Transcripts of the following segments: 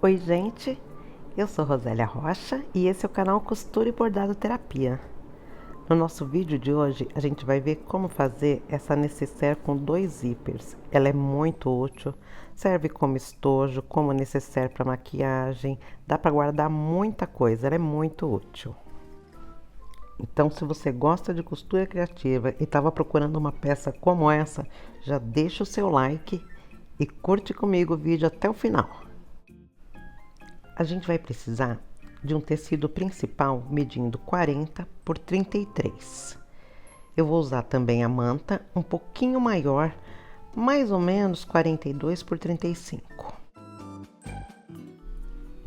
Oi gente, eu sou Rosélia Rocha e esse é o canal Costura e Bordado Terapia. No nosso vídeo de hoje a gente vai ver como fazer essa necessaire com 2 zíperes. Ela é muito útil, serve como estojo, como necessaire para maquiagem, dá para guardar muita coisa, ela é muito útil. Então, se você gosta de costura criativa e estava procurando uma peça como essa, já deixa o seu like e curte comigo o vídeo até o final. A gente vai precisar de um tecido principal medindo 40 por 33. Eu vou usar também a manta um pouquinho maior, mais ou menos 42 por 35.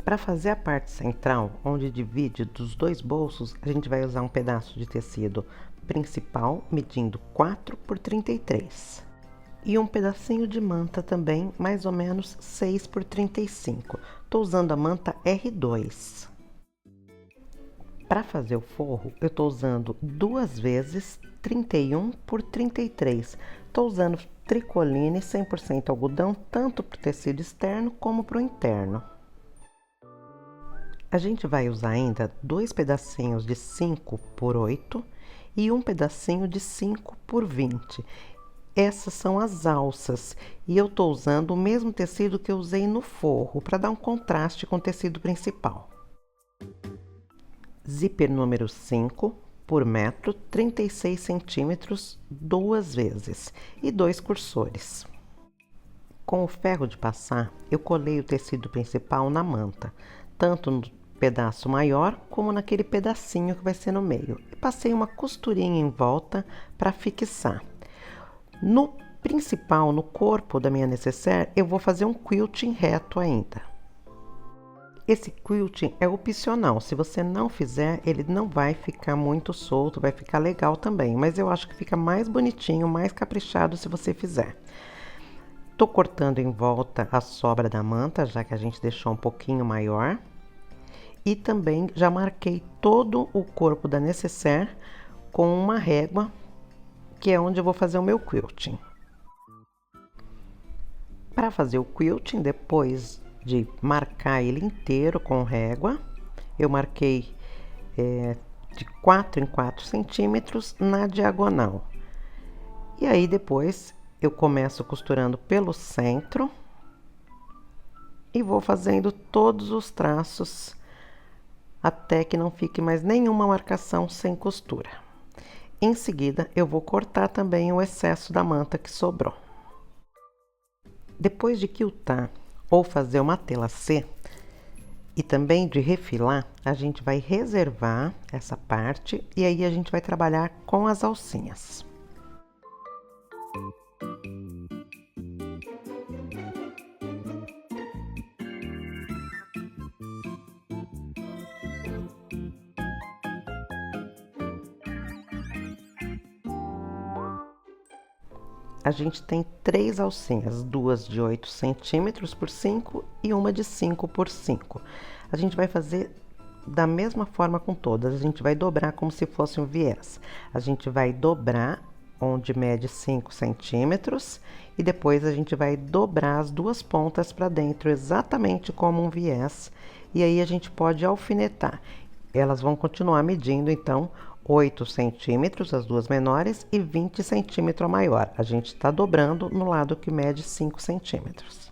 Para fazer a parte central, onde divide dos dois bolsos, a gente vai usar um pedaço de tecido principal medindo 4 por 33. E um pedacinho de manta também, mais ou menos 6 por 35. Estou usando a manta R2. Para fazer o forro, eu estou usando 2 vezes 31 por 33. Estou usando tricoline 100% algodão, tanto para o tecido externo como para o interno. A gente vai usar ainda 2 pedacinhos de 5 por 8 e um pedacinho de 5 por 20. Essas são as alças e eu estou usando o mesmo tecido que eu usei no forro para dar um contraste com o tecido principal. Zíper número 5 por metro, 36 centímetros, 2 vezes e 2 cursores. Com o ferro de passar, eu colei o tecido principal na manta, tanto no pedaço maior como naquele pedacinho que vai ser no meio. E passei uma costurinha em volta para fixar. No principal, no corpo da minha necessaire, eu vou fazer um quilting reto ainda. Esse quilting é opcional, se você não fizer, ele não vai ficar muito solto, vai ficar legal também, mas eu acho que fica mais bonitinho, mais caprichado se você fizer. Tô cortando em volta a sobra da manta, já que a gente deixou um pouquinho maior. E também já marquei todo o corpo da necessaire com uma régua, que é onde eu vou fazer o meu quilting. Para fazer o quilting, depois de marcar ele inteiro com régua, eu marquei de 4 em 4 centímetros na diagonal. E aí depois eu começo costurando pelo centro e vou fazendo todos os traços até que não fique mais nenhuma marcação sem costura. Em seguida, eu vou cortar também o excesso da manta que sobrou. Depois de quiltar ou fazer uma tela C e também de refilar, a gente vai reservar essa parte e aí a gente vai trabalhar com as alcinhas. A gente tem 3 alcinhas, 2 de 8 centímetros por 5 e uma de 5 por 5. A gente vai fazer da mesma forma com todas, a gente vai dobrar como se fosse um viés. A gente vai dobrar onde mede 5 centímetros e depois a gente vai dobrar as duas pontas para dentro, exatamente como um viés. E aí a gente pode alfinetar. Elas vão continuar medindo, então, 8 centímetros, as duas menores, e 20 centímetros a maior. A gente está dobrando no lado que mede 5 centímetros.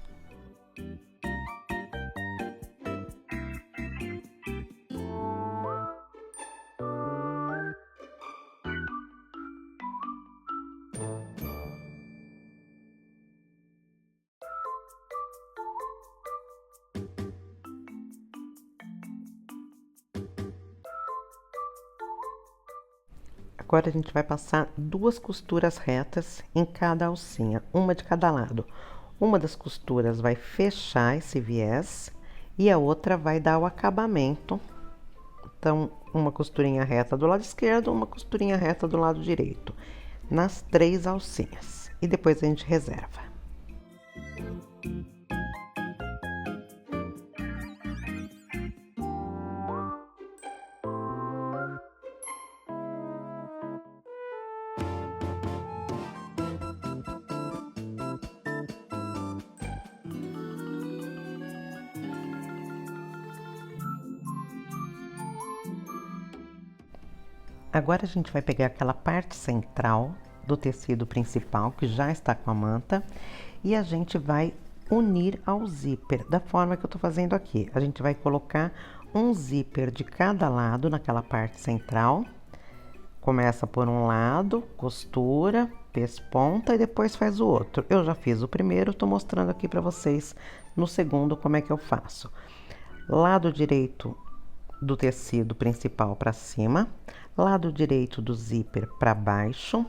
Agora a gente vai passar 2 costuras retas em cada alcinha, uma de cada lado. Uma das costuras vai fechar esse viés e a outra vai dar o acabamento. Então, uma costurinha reta do lado esquerdo, uma costurinha reta do lado direito, nas 3 alcinhas. E depois a gente reserva. Agora a gente vai pegar aquela parte central do tecido principal, que já está com a manta, e a gente vai unir ao zíper, da forma que eu tô fazendo aqui. A gente vai colocar um zíper de cada lado naquela parte central. Começa por um lado, costura, pesponta e depois faz o outro. Eu já fiz o primeiro, tô mostrando aqui para vocês no segundo como é que eu faço. Lado direito do tecido principal para cima, lado direito do zíper para baixo,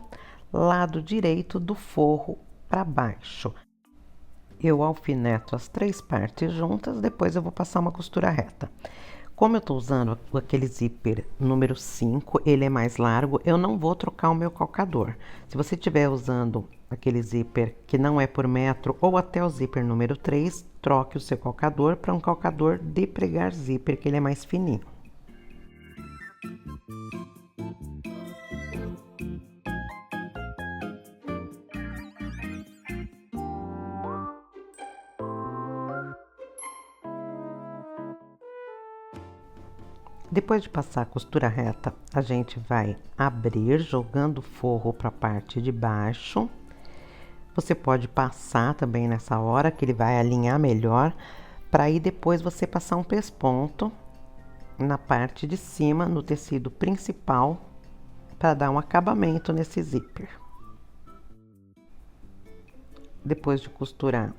lado direito do forro para baixo. Eu alfineto as 3 partes juntas, depois eu vou passar uma costura reta. Como eu tô usando aquele zíper número 5, ele é mais largo, eu não vou trocar o meu calcador. Se você estiver usando aquele zíper que não é por metro ou até o zíper número 3, troque o seu calcador para um calcador de pregar zíper, que ele é mais fininho. Depois de passar a costura reta, a gente vai abrir jogando o forro para a parte de baixo. Você pode passar também nessa hora, que ele vai alinhar melhor, para aí depois você passar um pesponto na parte de cima, no tecido principal, para dar um acabamento nesse zíper. Depois de costurar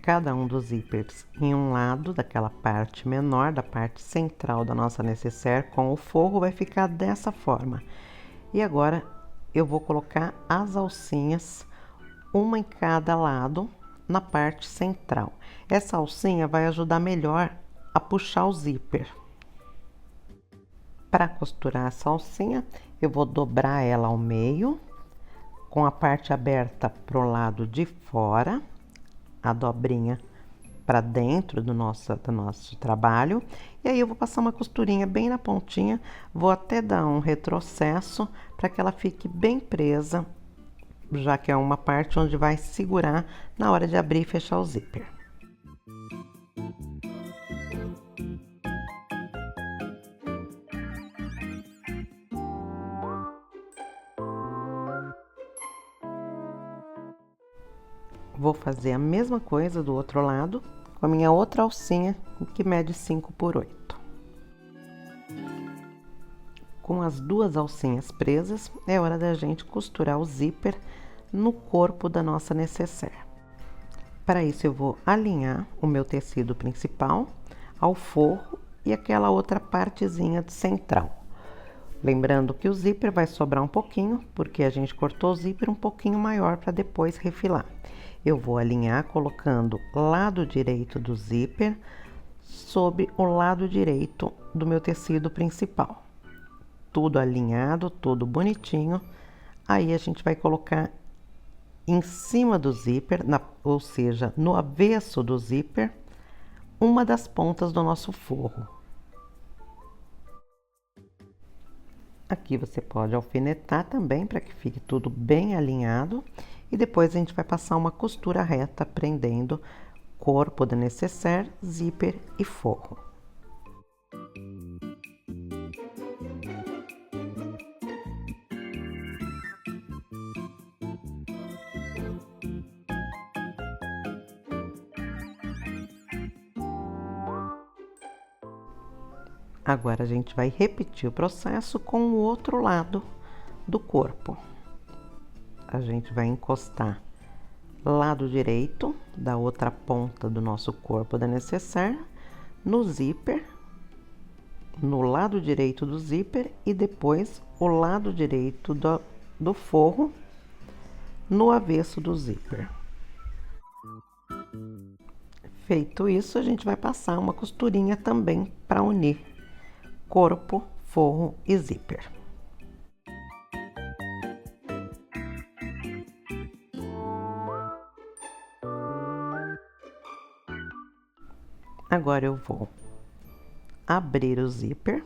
cada um dos zíperes em um lado daquela parte menor, da parte central da nossa necessaire com o forro, vai ficar dessa forma. E agora eu vou colocar as alcinhas, uma em cada lado, na parte central. Essa alcinha vai ajudar melhor a puxar o zíper. Para costurar essa alcinha, eu vou dobrar ela ao meio, com a parte aberta para o lado de fora, a dobrinha para dentro do nosso trabalho. E aí eu vou passar uma costurinha bem na pontinha, vou até dar um retrocesso para que ela fique bem presa, já que é uma parte onde vai segurar na hora de abrir e fechar o zíper. Vou fazer a mesma coisa do outro lado, com a minha outra alcinha, que mede 5 por 8. Com as 2 alcinhas presas, é hora da gente costurar o zíper no corpo da nossa necessaire. Para isso, eu vou alinhar o meu tecido principal ao forro e aquela outra partezinha central. Lembrando que o zíper vai sobrar um pouquinho, porque a gente cortou o zíper um pouquinho maior para depois refilar. Eu vou alinhar colocando lado direito do zíper sobre o lado direito do meu tecido principal. Tudo alinhado, tudo bonitinho. Aí a gente vai colocar em cima do zíper, ou seja, no avesso do zíper, uma das pontas do nosso forro. Aqui você pode alfinetar também para que fique tudo bem alinhado. E depois a gente vai passar uma costura reta, prendendo corpo da necessaire, zíper e forro. Agora a gente vai repetir o processo com o outro lado do corpo. A gente vai encostar lado direito da outra ponta do nosso corpo da necessaire no zíper, no lado direito do zíper, e depois o lado direito do forro no avesso do zíper. Feito isso, a gente vai passar uma costurinha também para unir corpo, forro e zíper. Agora eu vou abrir o zíper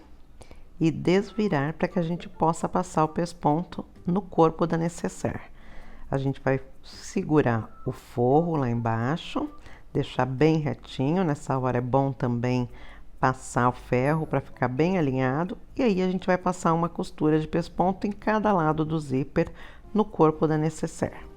e desvirar para que a gente possa passar o pesponto no corpo da necessaire. A gente vai segurar o forro lá embaixo, deixar bem retinho. Nessa hora é bom também passar o ferro para ficar bem alinhado e aí a gente vai passar uma costura de pesponto em cada lado do zíper no corpo da nécessaire.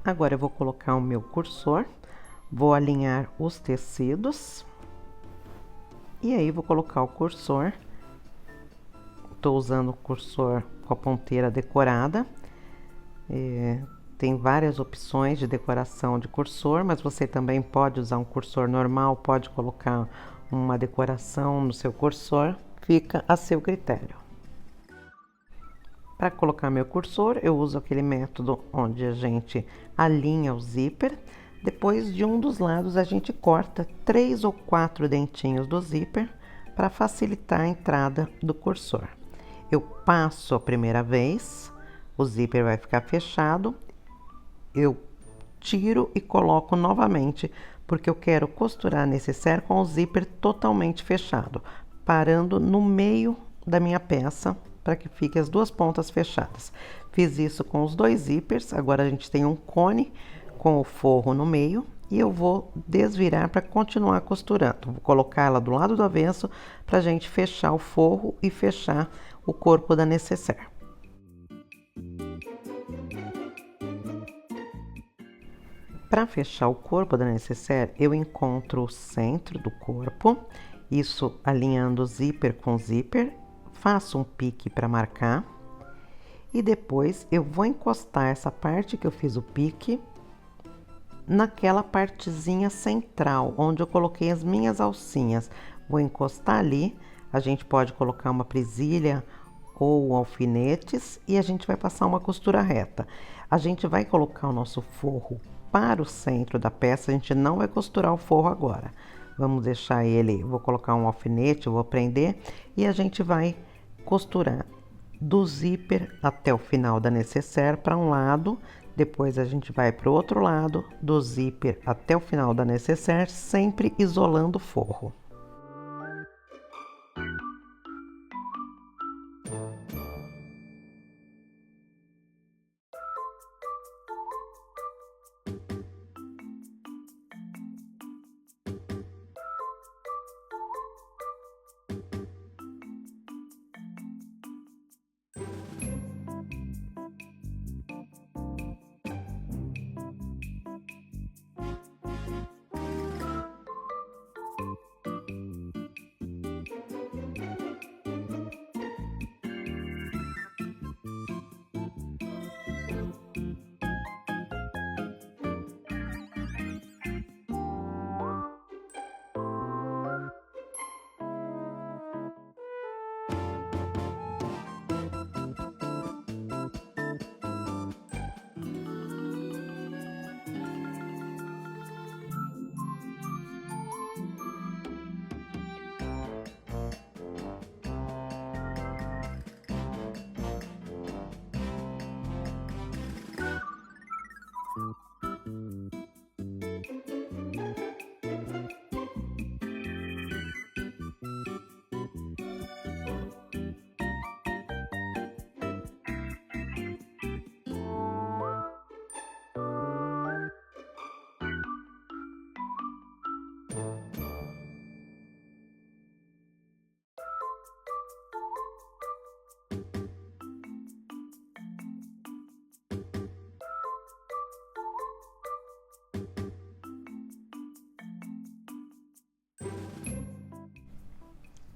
Agora eu vou colocar o meu cursor, vou alinhar os tecidos e aí vou colocar o cursor. Estou usando o cursor com a ponteira decorada. Tem várias opções de decoração de cursor, mas você também pode usar um cursor normal, pode colocar uma decoração no seu cursor, fica a seu critério. Para colocar meu cursor, eu uso aquele método onde a gente alinha o zíper. Depois de um dos lados, a gente corta 3 ou 4 dentinhos do zíper para facilitar a entrada do cursor. Eu passo a primeira vez, o zíper vai ficar fechado, eu tiro e coloco novamente, porque eu quero costurar nécessaire com o zíper totalmente fechado, parando no meio da minha peça, para que fiquem as duas pontas fechadas. Fiz isso com os dois zíperes, agora a gente tem um cone com o forro no meio e eu vou desvirar para continuar costurando. Vou colocar ela do lado do avesso para a gente fechar o forro e fechar o corpo da nécessaire. Para fechar o corpo da nécessaire, eu encontro o centro do corpo, isso alinhando zíper com zíper, faço um pique para marcar e depois eu vou encostar essa parte que eu fiz o pique naquela partezinha central, onde eu coloquei as minhas alcinhas. Vou encostar ali, a gente pode colocar uma presilha ou alfinetes e a gente vai passar uma costura reta. A gente vai colocar o nosso forro para o centro da peça, a gente não vai costurar o forro agora. Vamos deixar ele, vou colocar um alfinete, eu vou prender e a gente vai costurar do zíper até o final da nécessaire para um lado, depois a gente vai para o outro lado, do zíper até o final da nécessaire, sempre isolando o forro.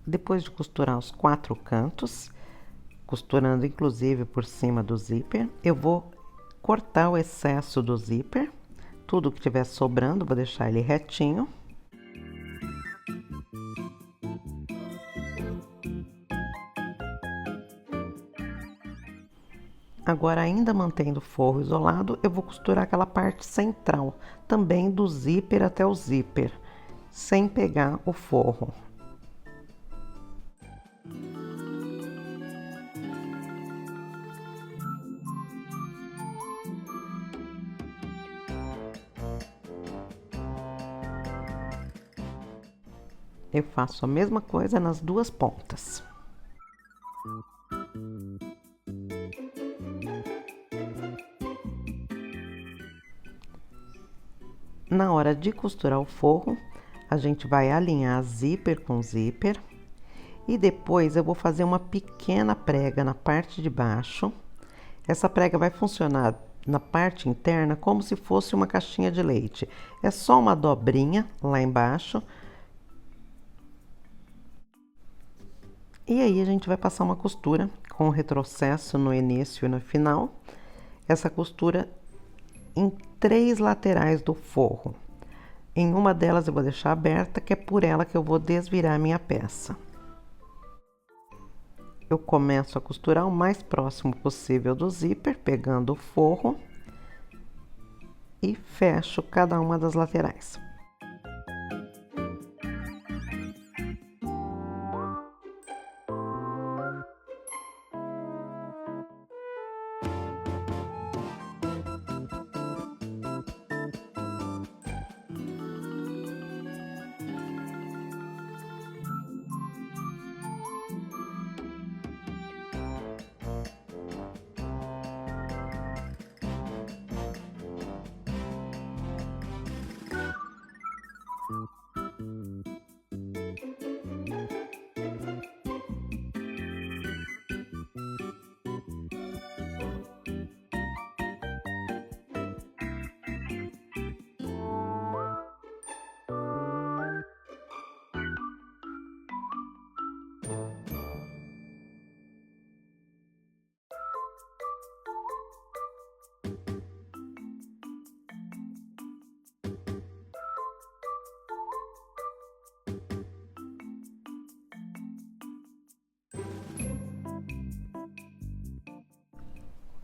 Depois de costurar os 4 cantos, costurando inclusive por cima do zíper, eu vou cortar o excesso do zíper, tudo que tiver sobrando, vou deixar ele retinho. Agora, ainda mantendo o forro isolado, eu vou costurar aquela parte central, também do zíper até o zíper, sem pegar o forro. Eu faço a mesma coisa nas duas pontas. Na hora de costurar o forro, a gente vai alinhar zíper com zíper e depois eu vou fazer uma pequena prega na parte de baixo. Essa prega vai funcionar na parte interna como se fosse uma caixinha de leite. É só uma dobrinha lá embaixo. E aí a gente vai passar uma costura com retrocesso no início e no final. Essa costura em 3 laterais do forro. Em uma delas eu vou deixar aberta, que é por ela que eu vou desvirar a minha peça. Eu começo a costurar o mais próximo possível do zíper, pegando o forro e fecho cada uma das laterais.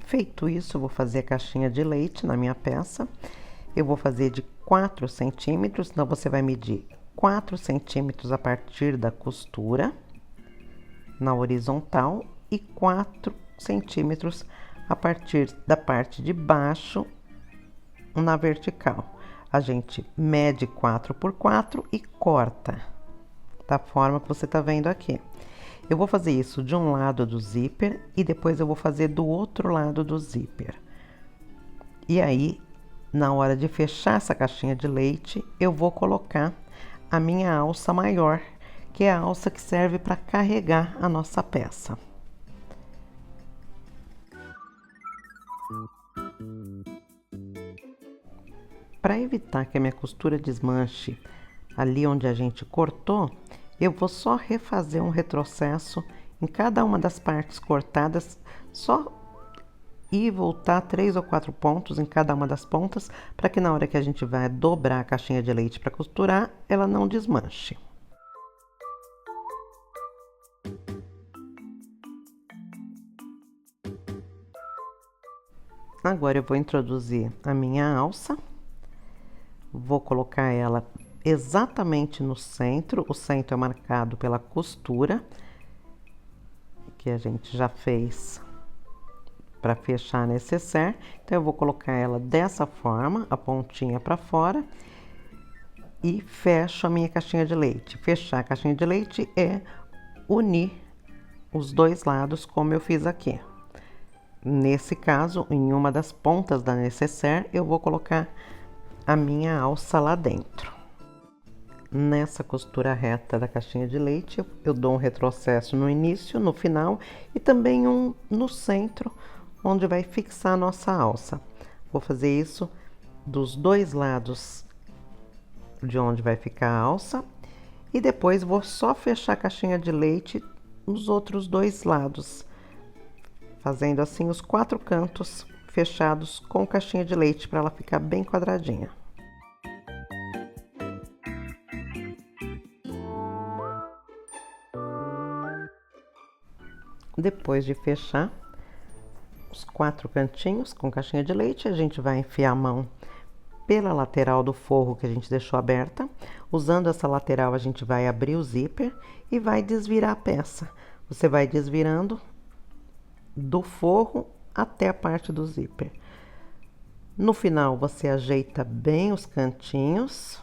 Feito isso, eu vou fazer a caixinha de leite na minha peça. Eu vou fazer de 4 centímetros, então você vai medir 4 centímetros a partir da costura na horizontal e 4 centímetros a partir da parte de baixo na vertical. A gente mede 4 por 4 e corta da forma que você tá vendo aqui. Eu vou fazer isso de um lado do zíper e depois eu vou fazer do outro lado do zíper. E aí, na hora de fechar essa caixinha de leite, eu vou colocar a minha alça maior, que é a alça que serve para carregar a nossa peça. Para evitar que a minha costura desmanche ali onde a gente cortou, eu vou só refazer um retrocesso em cada uma das partes cortadas, só ir e voltar 3 ou 4 pontos em cada uma das pontas, para que na hora que a gente vai dobrar a caixinha de leite para costurar, ela não desmanche. Agora eu vou introduzir a minha alça, vou colocar ela exatamente no centro. O centro é marcado pela costura que a gente já fez para fechar a nécessaire. Então eu vou colocar ela dessa forma, a pontinha para fora, e fecho a minha caixinha de leite. Fechar a caixinha de leite é unir os dois lados, como eu fiz aqui. Nesse caso, em uma das pontas da nécessaire, eu vou colocar a minha alça lá dentro. Nessa costura reta da caixinha de leite, eu dou um retrocesso no início, no final e também um no centro, onde vai fixar a nossa alça. Vou fazer isso dos dois lados de onde vai ficar a alça e depois vou só fechar a caixinha de leite nos outros dois lados, fazendo assim os 4 cantos fechados com caixinha de leite para ela ficar bem quadradinha. Depois de fechar os 4 cantinhos com caixinha de leite, a gente vai enfiar a mão pela lateral do forro que a gente deixou aberta. Usando essa lateral, a gente vai abrir o zíper e vai desvirar a peça. Você vai desvirando do forro até a parte do zíper. No final, você ajeita bem os cantinhos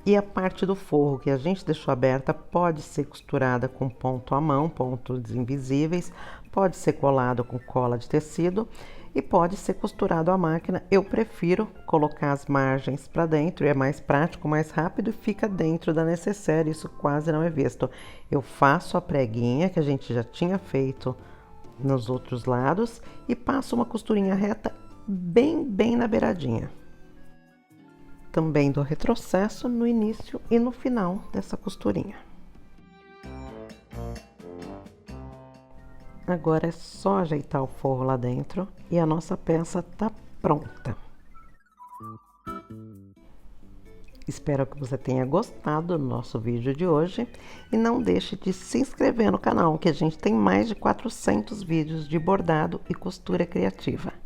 E a parte do forro que a gente deixou aberta pode ser costurada com ponto à mão, pontos invisíveis, pode ser colado com cola de tecido e pode ser costurado à máquina. Eu prefiro colocar as margens para dentro, é mais prático, mais rápido e fica dentro da necessaire, isso quase não é visto. Eu faço a preguinha que a gente já tinha feito nos outros lados e passo uma costurinha reta bem na beiradinha. Também dou retrocesso no início e no final dessa costurinha. Agora é só ajeitar o forro lá dentro e a nossa peça tá pronta. Espero que você tenha gostado do nosso vídeo de hoje e não deixe de se inscrever no canal, que a gente tem mais de 400 vídeos de bordado e costura criativa.